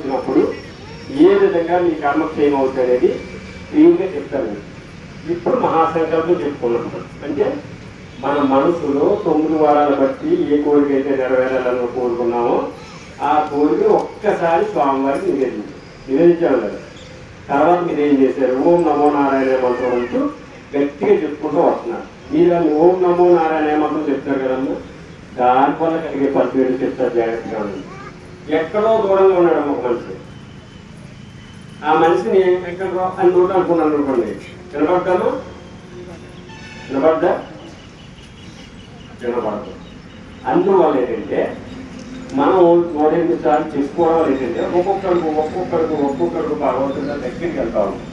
వచ్చినప్పుడు ఏ విధంగా మీ కర్మక్షయం అవుతుంది అనేది క్లీన్గా చెప్తాను. ఇప్పుడు మహాసంకల్పం చెప్పుకున్నాం. అంటే మన మనసులో 9 వారాలు బట్టి ఏ కోరిక అయితే నెరవేరాలని కోరుకున్నామో ఆ కోరిక ఒక్కసారి స్వామివారికి నివేదించాలి కదా. తర్వాత మీరు ఏం చేశారు? ఓం నమో నారాయణ మంత్రం అంటూ గట్టిగా చెప్పుకుంటూ వస్తున్నారు. మీరు అని ఓం నమో నారాయణ మంత్రం చెప్తారు కదమ్మా, దానివల్ల కలిగే పరిస్థితులు చెప్తారు. జాగ్రత్తగా ఉంది. ఎక్కడో దూరంగా ఉన్నాడు ఒక మనిషి. ఆ మనిషిని ఎక్కడో అని నోట్ అనుకున్నాను అనుకోండి, వినపడ్డాను వినపడ్డా వినపడదు. అందువల్ల ఏంటంటే మనం 108 సార్లు చెప్పుకోవడం ఏంటంటే ఒక్కొక్కరికి భగవంతుడిగా దగ్గరికి వెళ్తా ఉంటాం.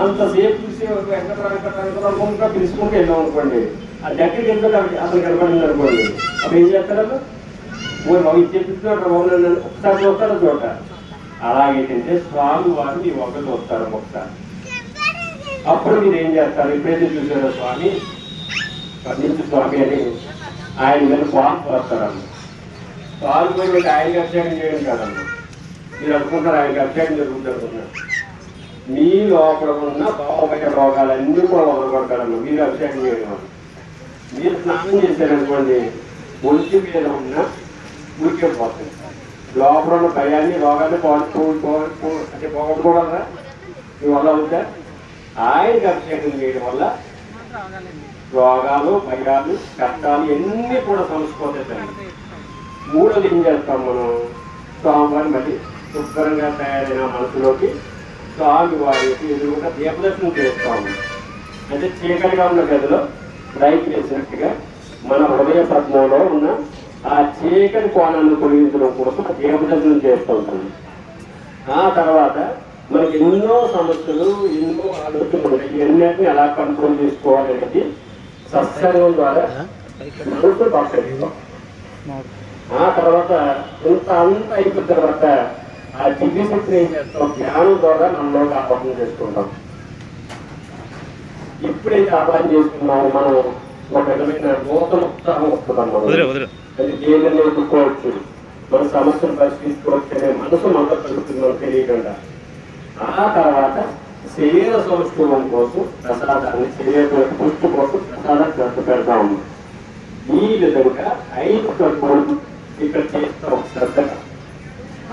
అంతసేపు చూసి వెంకటరాంకరంగా పిలుచుకుంటూ వెళ్ళాం అనుకోండి, ఆ దగ్గరికి వెళ్తే అతను కనపడింది అనుకోండి, అప్పుడు ఏం చేస్తారమ్మా? బాబు ఇది చెప్పిస్తున్నాడు బాబు నన్ను ఒకసారి చూస్తాడు చోట. అలాగేంటంటే స్వామి వారు మీ వంక చూస్తారు ఒకసారి. అప్పుడు మీరు ఏం చేస్తారు? ఎప్పుడైతే చూసారో స్వామి నుంచి స్వామి అని ఆయన మీద పాలు పోస్తారన్న. పాలు పోయి ఆయనకి అభిషేకం చేయడం కాదన్న. మీరు అనుకుంటారు ఆయనకి అభిషేకం జరుగుతుంటున్నారు. మీ లోపల ఉన్న భావమైన రోగాలన్నీ కూడా వదలగొడతారన్న మీరు అభిషేకం చేయడం. మీరు స్నానం చేశారనుకోండి, ఒంటి మీద ఉన్న ఊరికే పోతుంది. లోపల ఉన్న భయాన్ని రోగాన్ని అంటే పోగొట్టుకోగలరా? మీ వల్ల అవుతా? ఆయనకి అభిషేకం చేయడం వల్ల రోగాలు, భయాలు, కష్టాలు ఎన్ని కూడా సమసిపోతాయి. మూడోది ఏం చేస్తాం మనం? స్వామివారిని మళ్ళీ శుభ్రంగా తయారైన మనసులోకి స్వామి వారికి ఎదురుగా దీపదర్శనం చేస్తాము. అంటే చీకటిగా ఉన్న గదిలో లైట్ వేసినట్టుగా మన హృదయ పద్మంలో ఉన్న ఆ చీకటి కోణాన్ని తొలగించడం కోసం దీపదర్శనం చేస్తూ ఉంటాము. ఆ తర్వాత మనకి ఎన్నో సమస్యలు, ఎన్నో ఆలోచనలు ఉంటాయి. ఎన్నిటిని ఎలా కంట్రోల్ చేసుకోవాలనేది సత్సంగం ద్వారా మనసు పక్కడిస్తాం. ఆ తర్వాత అంత అయిపోయిన తర్వాత ఆ దివ్య శక్తిని ఏం చేస్తాం? ధ్యానం ద్వారా మనలో ఆహ్వానం చేసుకుంటాం. ఎప్పుడైతే ఆహ్వానం చేసుకున్నామో మనం ఒక విధమైన నూతన ఉత్సాహం వస్తున్నాం. అది దేనిని ఎదుర్కోవచ్చు, మన సమస్యను పరిష్కరించుకోవచ్చు అనే మనసు మనలో కలుగుతుందో తెలియకుండా. ఆ తర్వాత శరీర సౌష్ఠవం కోసం ప్రసాదాన్ని, శరీర పుష్టి కోసం ప్రసాదాన్ని ఖర్చు పెడతాము. ఈ విధంగా 5 ఖర్చులు ఇక్కడ చేస్తాం శ్రద్ధగా.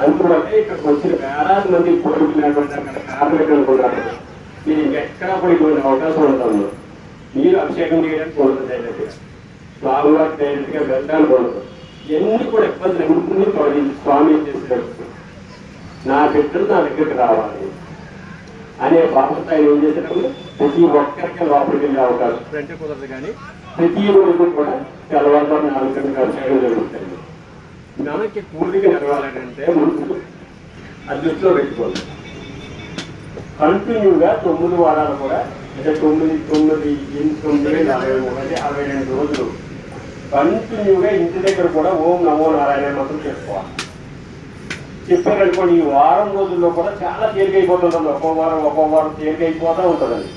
అందువల్ల ఇక్కడికి వచ్చిన వేలాది మంది కోరుకునేటువంటి అక్కడ కారణం అనుకున్నారు. మీరు ఇంకెక్కడా పడిపోయిన అవకాశం ఉంటుంది. మీరు అభిషేకం చేయడానికి ఉండదు, డైరెక్ట్గా స్వామివారికి డైరెక్ట్గా వెళ్ళడానికి ఉండదు. ఎన్ని కూడా ఇబ్బందులు తొలగించి స్వామి చేసేటప్పుడు నా బిడ్డలు నా దగ్గరికి రావాలి అనే బాధ్యత ఆయన ఏం చేసేటప్పుడు ప్రతి ఒక్కరికి లోపలికి వెళ్ళే అవకాశం అంటే కుదరదు. కానీ ప్రతి రోజు కూడా తెల్లవారుతో 4 గంటలకు అభిషేకం జరుగుతుంది. మనకి పూర్తిక నెరవేరాలంటే ముందు అది దృష్టిలో పెట్టుకోవాలి. కంటిన్యూగా 9 వారాలు కూడా, అంటే 62 రోజులు కంటిన్యూగా ఇంటి దగ్గర కూడా ఓం నమో నారాయణ మాత్రం చేసుకోవాలి. చెప్పారనుకోండి, ఈ వారం రోజుల్లో కూడా చాలా తేలికైపోతుంటుంది. ఒక్కో వారం తేలికైపోతూ ఉంటుందండి.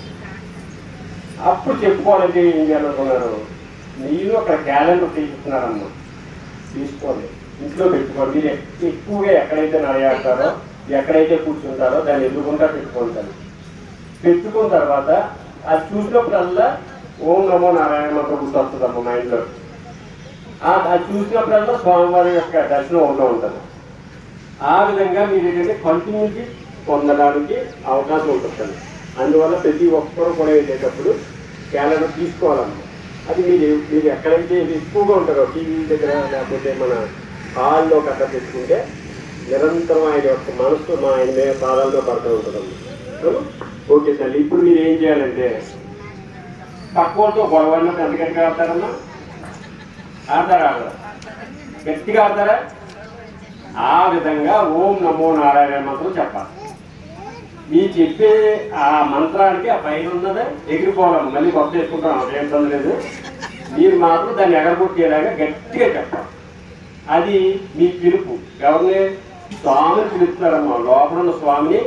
అప్పుడు చెప్పుకోవాలంటే ఏం చేయాలనుకున్నారు? మీరు అక్కడ క్యాలెండర్ తీసుకున్నారమ్మా, తీసుకోండి, ఇంట్లో పెట్టుకోండి. మీరు ఎక్కువగా ఎక్కడైతే నడయాడతారో, ఎక్కడైతే కూర్చుంటారో దాన్ని ఎదుర్కొంటా పెట్టుకుంటారు. పెట్టుకున్న తర్వాత అది చూసినప్పుడల్లా ఓం నమో నారాయణ మంత్రం గుర్తొస్తుందమ్మా మైండ్లో. అది చూసినప్పుడల్లా స్వామివారి యొక్క దర్శనం అవుతూ ఉంటుంది. ఆ విధంగా మీరు ఏంటంటే కంటిన్యూటీ పొందడానికి అవకాశం ఉంటుంది. అందువల్ల ప్రతి ఒక్కరు కూడా వెళ్ళేటప్పుడు క్యాలెండర్ తీసుకోవాలన్నమాట. అది మీరు ఎక్కడైతే ఎక్కువగా ఉంటారో, టీవీ దగ్గర లేకపోతే మన హాల్లో కట్ట పెట్టుకుంటే నిరంతరం ఆయన యొక్క మనసు ఆయన మీద పాదాలతో పడుతూ ఉంటుందమ్మా. ఓకే సార్, ఇప్పుడు మీరు ఏం చేయాలంటే తక్కువతో గొడవల్లో ఎంత గట్టిగా ఆడతారమ్మా? ఆడతారా? గట్టిగా ఆడతారా? ఆ విధంగా ఓం నమో నారాయణ మంత్రం చెప్పాలి. మీ చెప్పే ఆ మంత్రానికి ఆ పైన ఉన్నదే ఎగిరిపోవాలి. మళ్ళీ కొత్త చేసుకుంటాం, అదేం ఇబ్బంది లేదు. మీరు మాత్రం దాన్ని ఎగరగొట్టేలాగా గట్టిగా చెప్పాలి. అది మీ పిలుపు. ఎవరిని? స్వామిని పిలుస్తున్నారమ్మా. లోపల ఉన్న స్వామిని,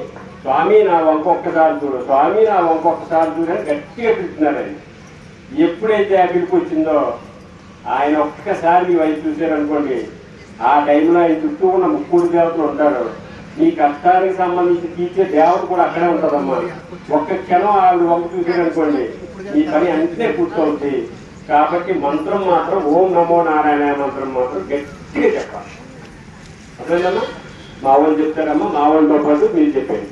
స్వామి నా వంక ఒక్కసారి చూడు, స్వామి నా వంక ఒక్కసారి చూడు అని గట్టిగా పిలుస్తున్నారు. ఆయన ఎప్పుడైతే ఆ పిలుపు వచ్చిందో ఆయన ఒక్కసారి మీ వైపు చూశారనుకోండి, ఆ టైంలో ఆయన చుట్టూ ఉన్న 3 దేవతలు ఉంటారు. నీ కష్టానికి సంబంధించి తీర్చే దేవత కూడా అక్కడే ఉంటుందమ్మా. ఒక్క క్షణం ఆవిడ వంక చూసారనుకోండి ఈ పని అంతే కూర్చోవుతుంది. కాబట్టి మంత్రం మాత్రం ఓం నమో నారాయణ మంత్రం మాత్రం గట్టిగా చెప్పాలి. అదేనా మా వాళ్ళు చెప్తారమ్మా, మా వాళ్ళతో పాటు మీరు చెప్పండి.